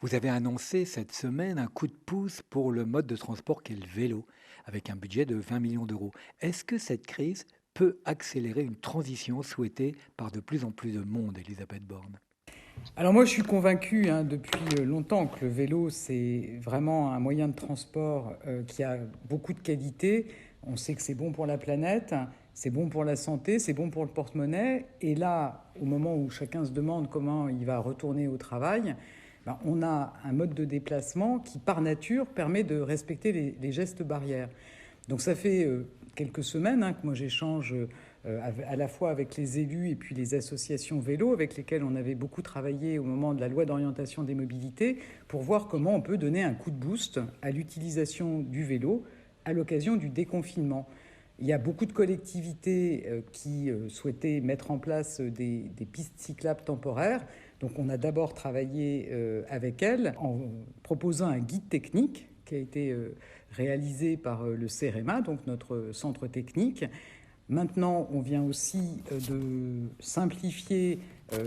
Vous avez annoncé cette semaine un coup de pouce pour le mode de transport qu'est le vélo, avec un budget de 20 millions d'euros. Est-ce que cette crise peut accélérer une transition souhaitée par de plus en plus de monde, Elisabeth Borne? Alors moi, je suis convaincu depuis longtemps que le vélo, c'est vraiment un moyen de transport qui a beaucoup de qualités. On sait que c'est bon pour la planète, c'est bon pour la santé, c'est bon pour le porte-monnaie. Et là, au moment où chacun se demande comment il va retourner au travail, ben, on a un mode de déplacement qui, par nature, permet de respecter les gestes barrières. Donc ça fait quelques semaines que moi j'échange à la fois avec les élus et puis les associations vélo avec lesquelles on avait beaucoup travaillé au moment de la loi d'orientation des mobilités pour voir comment on peut donner un coup de boost à l'utilisation du vélo à l'occasion du déconfinement. Il y a beaucoup de collectivités qui souhaitaient mettre en place des pistes cyclables temporaires. Donc on a d'abord travaillé avec elles en proposant un guide technique qui a été réalisé par le CEREMA, donc notre centre technique. Maintenant, on vient aussi de simplifier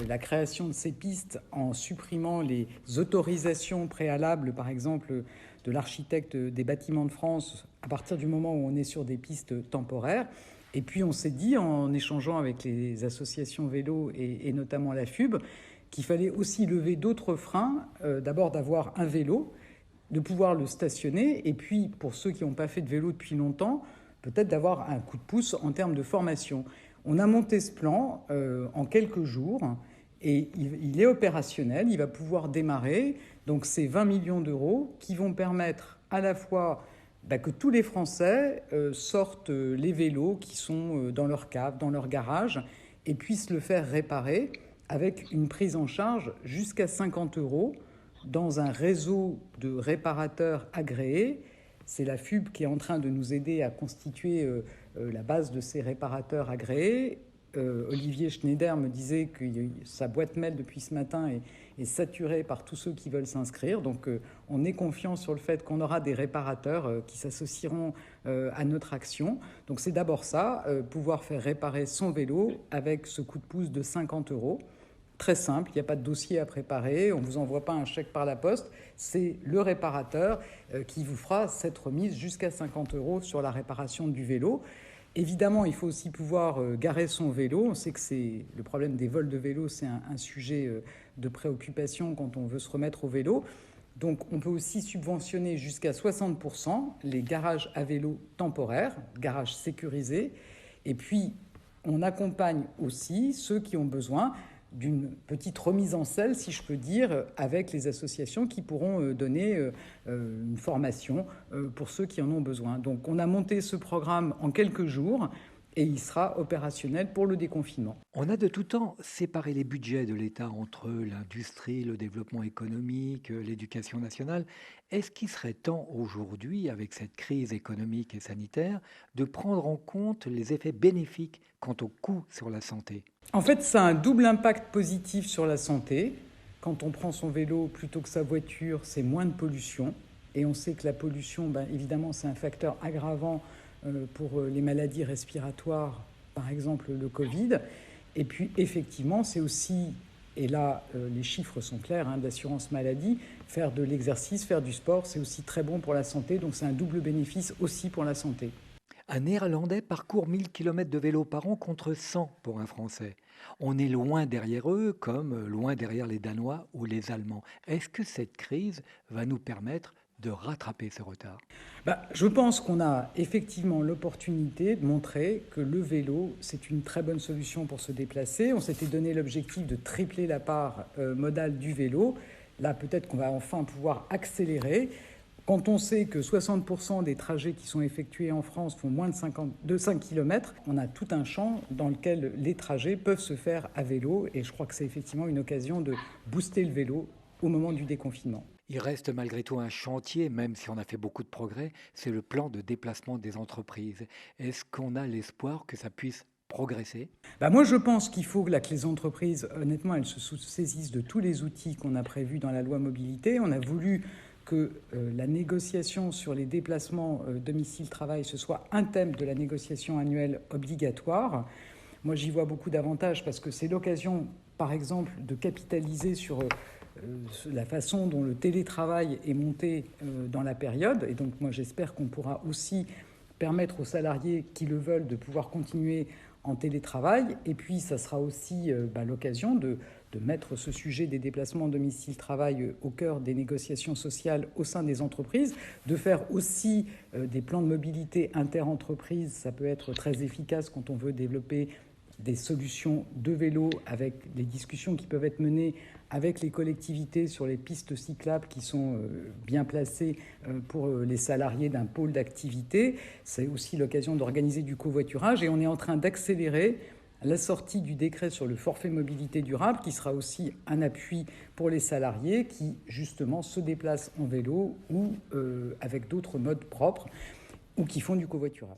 la création de ces pistes en supprimant les autorisations préalables, par exemple, de l'architecte des bâtiments de France à partir du moment où on est sur des pistes temporaires. Et puis on s'est dit, en échangeant avec les associations vélo et notamment la FUB, qu'il fallait aussi lever d'autres freins. D'abord d'avoir un vélo, de pouvoir le stationner, et puis pour ceux qui n'ont pas fait de vélo depuis longtemps, peut-être d'avoir un coup de pouce en termes de formation. On a monté ce plan en quelques jours et il est opérationnel, il va pouvoir démarrer. Donc c'est 20 millions d'euros qui vont permettre à la fois que tous les Français sortent les vélos qui sont dans leur cave, dans leur garage, et puissent le faire réparer avec une prise en charge jusqu'à 50 euros dans un réseau de réparateurs agréés. C'est la FUB qui est en train de nous aider à constituer la base de ces réparateurs agréés. Olivier Schneider me disait que sa boîte mail depuis ce matin est saturée par tous ceux qui veulent s'inscrire. Donc on est confiant sur le fait qu'on aura des réparateurs qui s'associeront à notre action. Donc c'est d'abord ça, pouvoir faire réparer son vélo avec ce coup de pouce de 50 euros. Très simple, il n'y a pas de dossier à préparer, on ne vous envoie pas un chèque par la poste, c'est le réparateur qui vous fera cette remise jusqu'à 50 euros sur la réparation du vélo. Évidemment, il faut aussi pouvoir garer son vélo. On sait que le problème des vols de vélo, c'est un sujet de préoccupation quand on veut se remettre au vélo. Donc on peut aussi subventionner jusqu'à 60% les garages à vélo temporaires, garages sécurisés. Et puis on accompagne aussi ceux qui ont besoin d'une petite remise en selle, si je peux dire, avec les associations qui pourront donner une formation pour ceux qui en ont besoin. Donc on a monté ce programme en quelques jours et il sera opérationnel pour le déconfinement. On a de tout temps séparé les budgets de l'État entre l'industrie, le développement économique, l'éducation nationale. Est-ce qu'il serait temps aujourd'hui, avec cette crise économique et sanitaire, de prendre en compte les effets bénéfiques quant au coût sur la santé? En fait, ça a un double impact positif sur la santé. Quand on prend son vélo plutôt que sa voiture, c'est moins de pollution. Et on sait que la pollution, évidemment, c'est un facteur aggravant pour les maladies respiratoires, par exemple le Covid. Et puis, effectivement, c'est aussi, et là, les chiffres sont clairs, d'assurance maladie, faire de l'exercice, faire du sport, c'est aussi très bon pour la santé. Donc, c'est un double bénéfice aussi pour la santé. Un Néerlandais parcourt 1000 km de vélo par an contre 100 pour un Français. On est loin derrière eux, comme loin derrière les Danois ou les Allemands. Est-ce que cette crise va nous permettre de rattraper ce retard? Je pense qu'on a effectivement l'opportunité de montrer que le vélo, c'est une très bonne solution pour se déplacer. On s'était donné l'objectif de tripler la part modale du vélo. Là, peut-être qu'on va enfin pouvoir accélérer. Quand on sait que 60% des trajets qui sont effectués en France font moins de 5 km, on a tout un champ dans lequel les trajets peuvent se faire à vélo. Et je crois que c'est effectivement une occasion de booster le vélo au moment du déconfinement. Il reste malgré tout un chantier, même si on a fait beaucoup de progrès, c'est le plan de déplacement des entreprises. Est-ce qu'on a l'espoir que ça puisse progresser? Moi, je pense qu'il faut que les entreprises, honnêtement, elles se saisissent de tous les outils qu'on a prévus dans la loi mobilité. On a voulu que la négociation sur les déplacements domicile-travail, ce soit un thème de la négociation annuelle obligatoire. Moi, j'y vois beaucoup d'avantages parce que c'est l'occasion, par exemple, de capitaliser sur la façon dont le télétravail est monté dans la période. Et donc moi j'espère qu'on pourra aussi permettre aux salariés qui le veulent de pouvoir continuer en télétravail. Et puis ça sera aussi l'occasion de mettre ce sujet des déplacements domicile-travail au cœur des négociations sociales au sein des entreprises, de faire aussi des plans de mobilité inter-entreprises. Ça peut être très efficace quand on veut développer des solutions de vélo, avec les discussions qui peuvent être menées avec les collectivités sur les pistes cyclables qui sont bien placées pour les salariés d'un pôle d'activité. C'est aussi l'occasion d'organiser du covoiturage, et on est en train d'accélérer la sortie du décret sur le forfait mobilité durable, qui sera aussi un appui pour les salariés qui, justement, se déplacent en vélo ou avec d'autres modes propres, ou qui font du covoiturage.